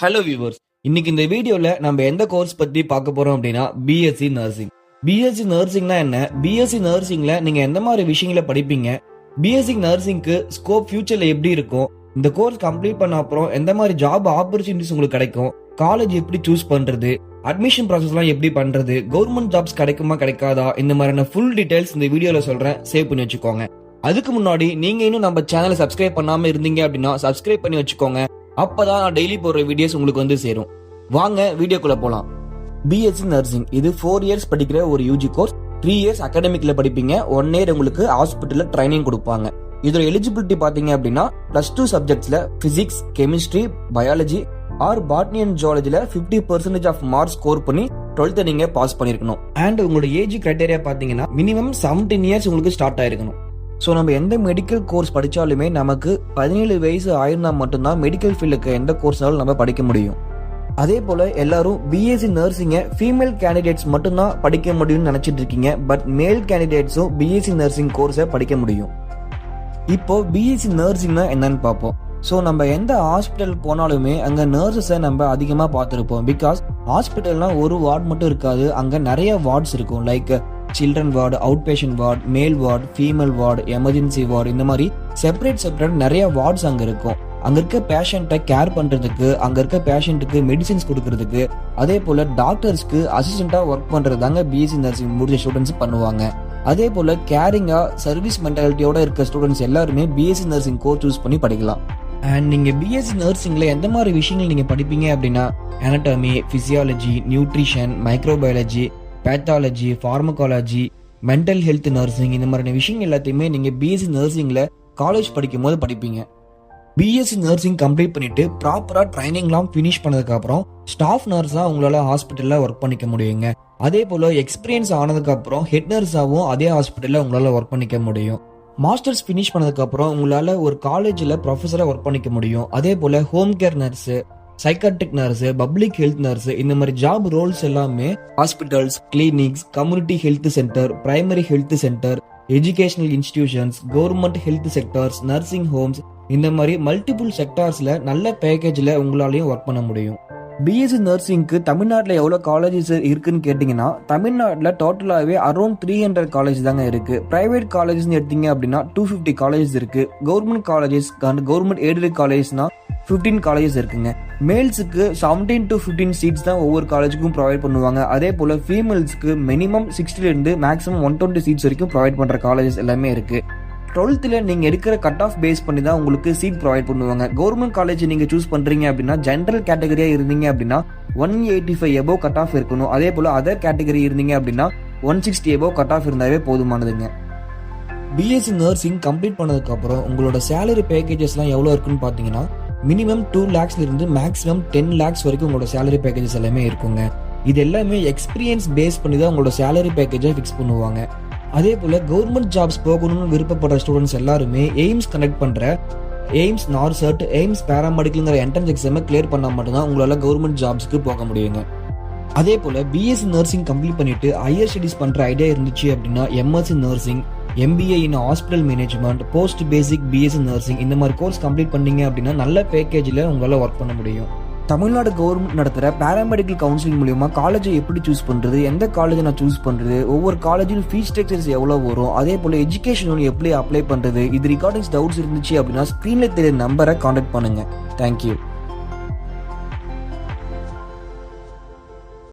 Hello viewers, இன்னைக்கு இந்த வீடியோல நம்ம எந்த கோர்ஸ் பத்தி பார்க்க போறோம் அப்படின்னா பிஎஸ்சி நர்சிங். பிஎஸ்சி நர்சிங்னா என்ன? பிஎஸ்சி நர்சிங்ல நீங்க எந்த மாதிரி விஷயங்களை படிப்பீங்க? பிஎஸ்சி நர்சிங்க்கு ஸ்கோப் ஃபியூச்சர்ல எப்படி இருக்கும்? இந்த கோர்ஸ் கம்ப்ளீட் பண்ண அப்புறம் எந்த மாதிரி ஜாப் ஆப்பர்ச்சுனிட்டிஸ் உங்களுக்கு கிடைக்கும்? காலேஜ் எப்படி சூஸ் பண்றது? அட்மிஷன் ப்ராசஸ்லாம் எப்படி பண்றது? கவர்மெண்ட் ஜாப்ஸ் கிடைக்குமா கிடைக்காதா? இந்த மாதிரியான ஃபுல் டீடைல்ஸ் இந்த வீடியோல சொல்றேன், சேவ் பண்ணி வச்சுக்கோங்க. அதுக்கு முன்னாடி நீங்க இன்னும் நம்ம சேனலை சப்ஸ்கிரைப் பண்ணாம இருந்தீங்க அப்படின்னா சப்ஸ்கிரைப் பண்ணி வச்சுக்கோங்க. அப்பதான் நான் டெய்லி போடுற வீடியோஸ் உங்களுக்கு வந்து சேரும். வாங்க வீடியோக்குள்ள போலாம். பிஎஸ்சி நர்சிங் இது 4 இயர்ஸ் படிக்கிற ஒரு யூஜி கோர்ஸ். 3 இயர்ஸ் அகாடமிக்ல படிப்பீங்க. 1 இயர் உங்களுக்கு ஹாஸ்பிட்டல்ல ட்ரைனிங் கொடுப்பாங்க. இதோட எலிஜிபிலிட்டி பாத்தீங்க அப்படின்னா +2 சப்ஜெக்ட்ஸ்ல physics, chemistry, biology or botany and ஜுவாலஜில 50% ஆஃப் மார்க்ஸ் ஸ்கோர் பண்ணி 12th நீங்க பாஸ் பண்ணிருக்கணும். அண்ட் உங்களோட ஏஜ் கிரைட்டீரியா பாத்தீங்கன்னா மினிமம் 17 இயர்ஸ் உங்களுக்கு ஸ்டார்ட் ஆயிருக்கணும். ஸோ நம்ம எந்த மெடிக்கல் கோர்ஸ் படித்தாலுமே நமக்கு 17 வயசு ஆயிருந்தா மட்டும்தான் மெடிக்கல் ஃபீல்டுக்கு எந்த கோர்ஸ்னாலும் நம்ம படிக்க முடியும். அதே போல எல்லாரும் பிஎஸ்சி நர்சிங்கை ஃபீமேல் கேண்டிடேட்ஸ் மட்டும்தான் படிக்க முடியும்னு நினைச்சிட்டு இருக்கீங்க. பட் மேல் கேண்டிடேட்ஸும் பிஎஸ்சி நர்சிங் கோர்ஸை படிக்க முடியும். இப்போ பிஎஸ்சி நர்சிங்னா என்னன்னு பார்ப்போம். ஸோ நம்ம எந்த ஹாஸ்பிட்டல் போனாலுமே அங்கே நர்சஸை நம்ம அதிகமாக பார்த்துருப்போம். பிகாஸ் ஹாஸ்பிட்டல்னா ஒரு வார்டு மட்டும் இருக்காது, அங்கே நிறைய வார்ட்ஸ் இருக்கும். Like children ward, out patient ward, male ward, female ward, emergency ward, இந்த மாதிரி செப்பரேட் நிறைய வார்ட்ஸ் அங்கே இருக்கும். அங்கே இருக்க பேஷண்ட்டை கேர் பண்ணுறதுக்கு, அங்கே இருக்க பேஷண்ட்டுக்கு மெடிசின்ஸ் கொடுக்கறதுக்கு, அதே போல் டாக்டர்ஸ்க்கு அசிஸ்டண்ட்டாக ஒர்க் பண்ணுறது தாங்க பிஎஸ்சி நர்சிங் முடிஞ்ச ஸ்டூடெண்ட்ஸ் பண்ணுவாங்க. அதே போல் கேரிங்காக சர்வீஸ் மென்டாலிட்டியோட இருக்க ஸ்டூடெண்ட்ஸ் எல்லாருமே பிஎஸ்சி நர்சிங் கோர்ஸ் சூஸ் பண்ணி படிக்கலாம். அண்ட் நீங்கள் பிஎஸ்சி நர்சிங்கில் எந்த மாதிரி விஷயங்கள் நீங்கள் படிப்பீங்க அப்படின்னா anatomy, physiology, nutrition, microbiology, pathology, pharmacology, mental health nursing, இந்த மாதிரியான விஷயங்கள் எல்லாத்தையுமே நீங்கள் பிஎஸ்சி நர்சிங்கில் காலேஜ் படிக்கும் போது படிப்பீங்க. பிஎஸ்சி நர்சிங் கம்ப்ளீட் பண்ணிட்டு ப்ராப்பராக ட்ரைனிங்லாம் ஃபினிஷ் பண்ணதுக்கப்புறம் ஸ்டாஃப் நர்ஸாக உங்களால் ஹாஸ்பிட்டலில் ஒர்க் பண்ணிக்க முடியுங்க. அதே போல் எக்ஸ்பீரியன்ஸ் ஆனதுக்கப்புறம் ஹெட் நர்ஸாகவும் அதே ஹாஸ்பிட்டலில் உங்களால் ஒர்க் பண்ணிக்க முடியும். மாஸ்டர்ஸ் ஃபினிஷ் பண்ணதுக்கப்புறம் உங்களால் ஒரு காலேஜில் ப்ரொஃபஸராக ஒர்க் பண்ணிக்க முடியும். அதே போல் home care nurse, psychiatric nurse, public health nurse, இந்த மாதிரி ஜாப் ரோல்ஸ் எல்லாமே hospitals, clinics, community health centre, primary health centre, educational institutions, government health sectors, nursing homes, இந்த மாதிரி மல்டிபிள் செக்டார்ஸ்ல நல்ல பேக்கேஜ்ல உங்களாலையும் ஒர்க் பண்ண முடியும். பிஎஸ்சி நர்சிங்க்கு தமிழ்நாட்டில் எவ்வளோ காலேஜஸ் இருக்குன்னு கேட்டிங்கன்னா தமிழ்நாட்டில் டோட்டலாகவே அரௌண்ட் 300 காலேஜ் தாங்க இருக்கு. பிரைவேட் காலேஜஸ்ன்னு எடுத்தீங்க அப்படின்னா 250 காலேஜஸ் இருக்கு. கவர்மெண்ட் காலேஜஸ், கவர்மெண்ட் எய்டட் காலேஜஸ்னா 15 காலேஜஸ் இருக்குங்க. மேல்ஸுக்கு 17 to 15 சீட்ஸ் தான் ஒவ்வொரு காலேஜுக்கும் ப்ரொவைட் பண்ணுவாங்க. அதே போல் ஃபீமேல்ஸ்க்கு மினிமம் 60 மேக்ஸிமம் 120 சீட்ஸ் வரைக்கும் ப்ரொவைட் பண்ணுற காலேஜஸ் எல்லாமே இருக்கு. 12th நீங்கள் எடுக்கிற கட் ஆஃப் பேஸ் பண்ணி தான் உங்களுக்கு சீட் ப்ரொவைட் பண்ணுவாங்க. கவர்மெண்ட் காலேஜ் நீங்கள் சூஸ் பண்ணுறீங்க அப்படின்னா ஜென்ரல் கேட்டகரியாக இருந்தீங்க அப்படின்னா 185 எபோவ் கட் ஆஃப் இருக்கணும். அதே போல் அதர் கேட்டகரி இருந்தீங்க அப்படின்னா 160 எபோவ் கட் ஆஃப் இருந்தாவே போதுமானதுங்க. பிஎஸ்சி நர்சிங் கம்ப்ளீட் பண்ணதுக்கப்புறம் உங்களோட சேலரி பேக்கேஜஸ்லாம் எவ்வளோ இருக்குன்னு பார்த்தீங்கன்னா மினிமம் 2 lakhs இருந்து மேக்ஸிமம் 10 lakhs வரைக்கும் உங்களோட சேலரி பேக்கேஜஸ் எல்லாமே இருக்குங்க. இது எல்லாமே எக்ஸ்பீரியன்ஸ் பேஸ் பண்ணி தான் உங்களோட சேலரி பேக்கேஜை ஃபிக்ஸ் பண்ணுவாங்க. அதே போல் கவர்மெண்ட் ஜாப்ஸ் போகணும்னு விருப்பப்படுற ஸ்டூடெண்ட்ஸ் எல்லாருமே எய்ம்ஸ் கண்டக்ட் பண்ணுற எய்ம்ஸ் நார்சர்ட், எய்ம்ஸ் பேராமெடிக்கல்ங்கிற என்ட்ரன்ஸ் எக்ஸாமை கிளியர் பண்ணால் மட்டும்தான் உங்களால் கவர்மெண்ட் ஜாப்ஸ்க்கு போக முடியுங்க. அதே போல் பிஎஸ்சி நர்சிங் கம்ப்ளீட் பண்ணிட்டு ஹையர் ஸ்டடீஸ் பண்ணுற ஐடியா இருந்துச்சு அப்படின்னா MSc nursing, MBA in hospital management, post basic BSc nursing, இந்த மாதிரி கோர்ஸ் கம்ப்ளீட் பண்ணீங்க அப்படின்னா நல்ல பேக்கேஜில் உங்களால் ஒர்க் பண்ண முடியும். தமிழ்நாடு கவர்மெண்ட் நடத்துகிற பேராமெடிக்கல் கவுன்சிலிங் மூலியமா காலேஜை எப்படி சூஸ் பண்ணுறது, எந்த காலேஜை நான் சூஸ் பண்ணுறது, ஒவ்வொரு காலேஜிலும் ஃபீஸ் ஸ்ட்ரக்சர்ஸ் எவ்வளோ வரும், அதே போல் எஜுகேஷன் லோன் எப்படி அப்ளை பண்ணுறது, இது ரிகார்டிங்ஸ் டவுட்ஸ் இருந்துச்சு அப்படின்னா ஸ்க்ரீனில் தெரிய நம்பரை கான்டாக்ட் பண்ணுங்கள். தேங்க்யூ.